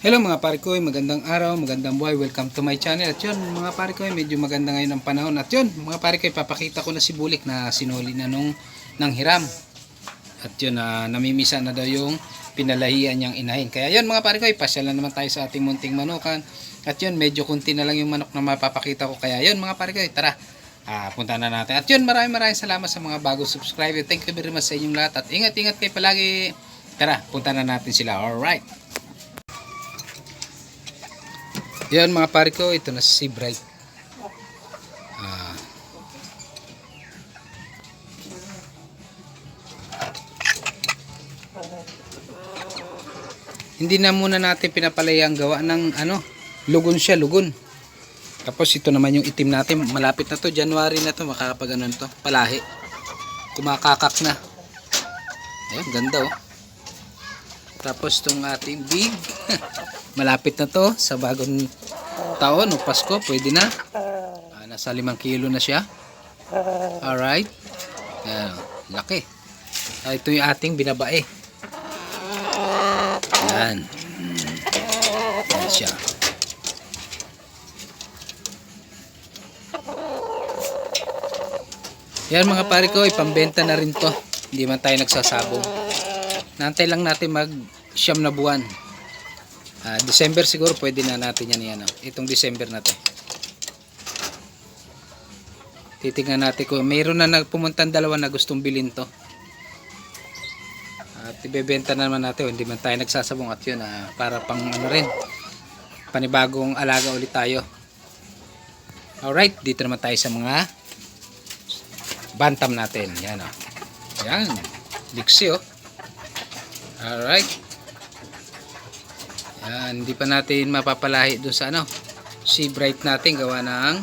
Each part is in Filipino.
Hello mga pare ko, magandang araw, magandang buhay, welcome to my channel. At yun mga pare ko, medyo maganda ngayon ang panahon. At yun mga pare ko, papakita ko na si Bulik na sinuli na ng hiram. At yun, namimisa na daw yung pinalahian niyang inahin. Kaya yun mga pare ko, pasyal na naman tayo sa ating munting manukan. At yun, medyo kunti na lang yung manok na mapapakita ko. Kaya yun mga pare ko, tara, punta na natin. At yun, maraming salamat sa mga bagong subscriber. Thank you very much sa inyong lahat. At ingat kayo palagi. Tara, punta na natin sila. Alright. Yan mga pare ko, ito na si Bright. Hindi na muna natin pinapalaya ang gawa ng lugon siya, lugon. Tapos ito naman yung itim natin, malapit na to, January na to, makakapag to, palahi. Kumakakak na. Ayan, ganda oh. Tapos itong ating big, malapit na to sa bagong taon o Pasko, pwede na. Nasa 5 kilo na siya. Alright. Ayan, laki. Ito yung ating binabae. Ayan. Ayan siya. Yan mga pare ko, ipambenta na rin to. Hindi man tayo nagsasabong. Nantay lang natin mag 9 na buwan. December siguro pwede na natin yan. Itong December na to. Titingnan natin kung mayroon na nagpumuntan dalawa na gustong bilhin to. At ibebenta na naman natin. Hindi man tayo nagsasabong at yun. Para pang rin. Panibagong alaga ulit tayo. Alright. Dito naman tayo sa mga bantam natin. Yan o. Yan. Liksi o. Alright. Yan, hindi pa natin mapapalahi dun sa si Bright natin, gawa ng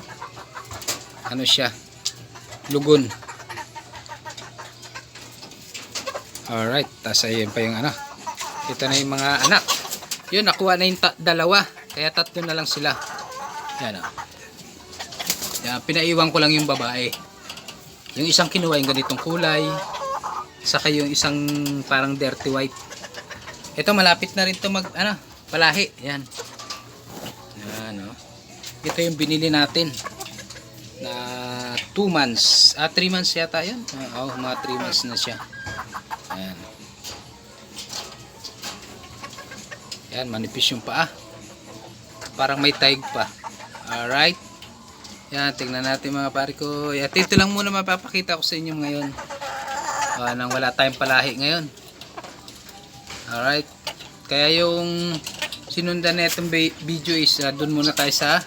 siya, lugon. Alright, tas ayun pa yung ito na yung mga anak. Yun, nakuha na yung dalawa, kaya 3 na lang sila. Yan o. Yan, pinaiwan ko lang yung babae. Yung isang kinuha yung ganitong kulay, saka yung isang parang dirty white. Ito malapit na rin to palahi. Yan. Yan o. Ito yung binili natin na 2 months. 3 months yata yan. Mga 3 months na siya. Yan. Yan, manipis yung paa. Parang may taig pa. Alright. Yan, tingnan natin mga pare ko. At ito lang muna mapapakita ko sa inyo ngayon. Nang wala tayong palahi ngayon. Alright. Kaya yung sinundan na itong video is doon muna tayo sa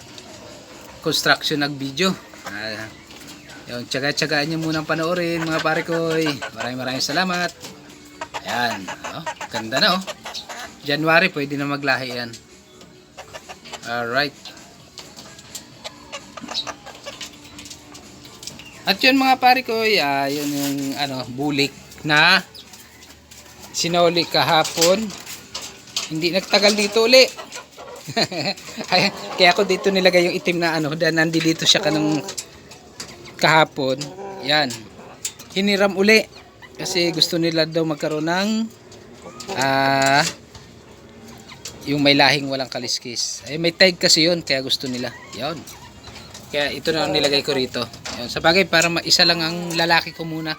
construction nag-video. Yung tsaga-tsagaan nyo munang panoorin mga pare ko. Maraming salamat. Ayan. Ganda na oh. January pwede na maglahi yan. Alright. At yun mga pare ko, yun yung bulik na sinuli kahapon. Hindi nagtagal dito uli. Kaya ako dito nilagay yung itim na dahil nandito siya kanang kahapon. Yan. Hiniram uli. Kasi gusto nila daw magkaroon ng yung may lahing walang kaliskis. May tag kasi yun, kaya gusto nila. Yan. Kaya ito na ang nilagay ko rito. Yan. Sa bagay, para isa lang ang lalaki ko muna.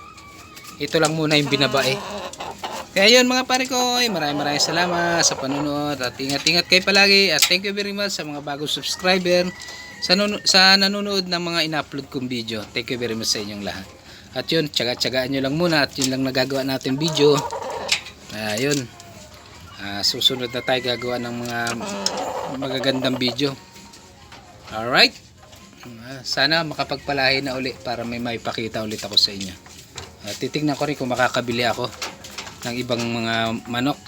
Ito lang muna yung binabae. Kaya yun mga pare ko, maraming salamat sa panunod at ingat kayo palagi at thank you very much sa mga bagong subscriber sa nanonood ng mga ina-upload kong video. Thank you very much sa inyong lahat. At yun, tsaga-tsagaan nyo lang muna at yun lang nagagawa natin video. Yun, susunod na tayo gagawa ng mga magagandang video. Alright, sana makapagpalahi na uli para may maipakita ulit ako sa inyo. Titignan ko rin kung makakabili ako ng ibang mga manok.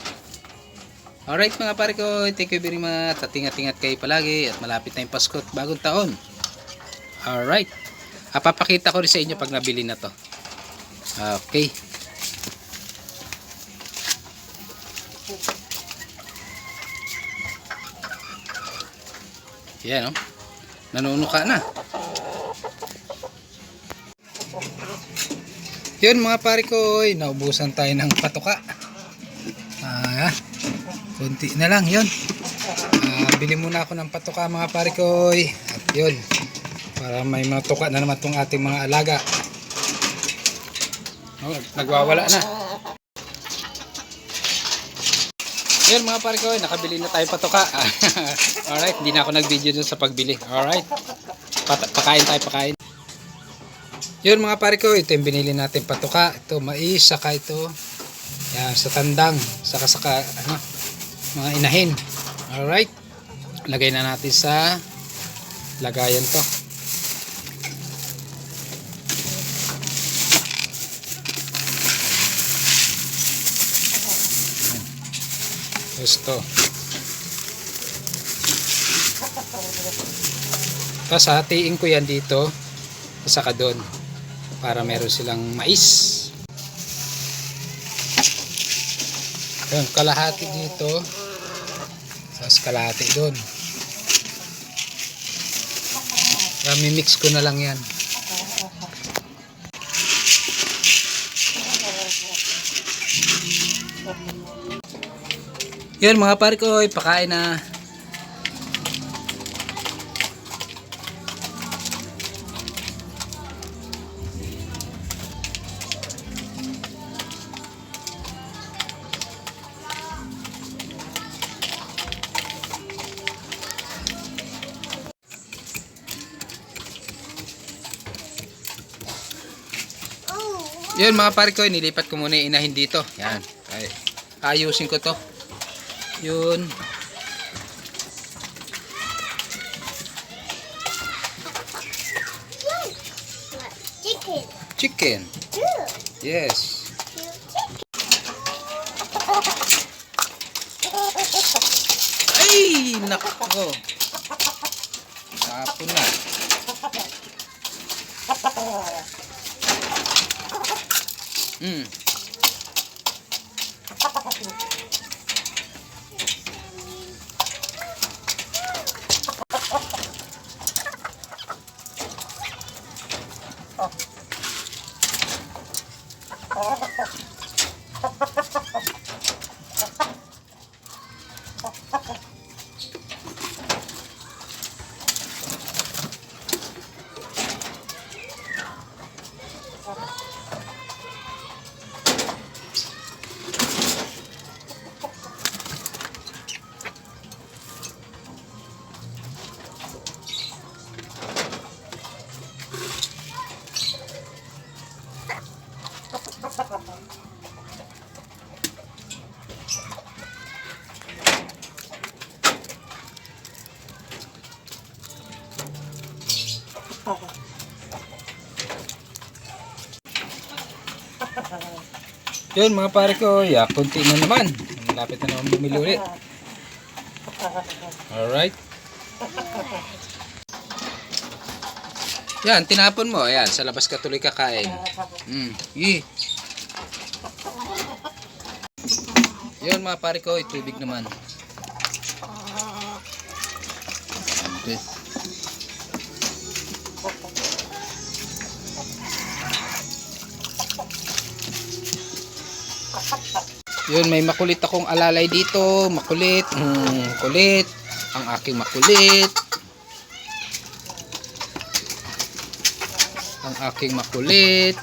Alright mga pare ko, thank you very much at ingat kayo palagi at malapit na yung Pasko at bagong taon. Alright, papakita ko rin sa inyo pag nabili na to. Okay. Yan o, nanunuka na. Yun mga pare ko, naubusan tayo ng patuka. Konti na lang yun. Bili muna ako ng patuka mga pare koy. At yun, para may matuka na naman itong ating mga alaga. Oh, nagwawala na. Yun mga pare koy, nakabili na tayo patuka. Alright, hindi na ako nag-video dun sa pagbili. Alright, pakain tayo, pakain. Yun mga pare koy, ito yung binili natin patuka. Ito mais, saka ito yan, sa tandang, saka ano, mga inahin. Alright, lagay na natin sa lagayan to. Gusto. Tapos hatiin ko yan dito, saka doon, para meron silang mais. Yun, kalahati dito, tapos kalahati doon. Mimix ko na lang yan. Yun mga pare ko, pakain na. Yun mga pare ko, nilipat ko muna yung inahin dito. Yan. Ayusin ko to. Yun. Chicken. Yes. Ay, nako. Tapon na. Yun mga pare ko, konti na naman. Malapit na naman bumili ulit. Alright. Yan, tinapon mo. Ayan, sa labas ka tuloy kakain. Yun mga pare ko, tubig naman. Okay. Yun, may makulit akong alalay dito. Makulit. Kulit. Ang aking makulit. Ang aking makulit.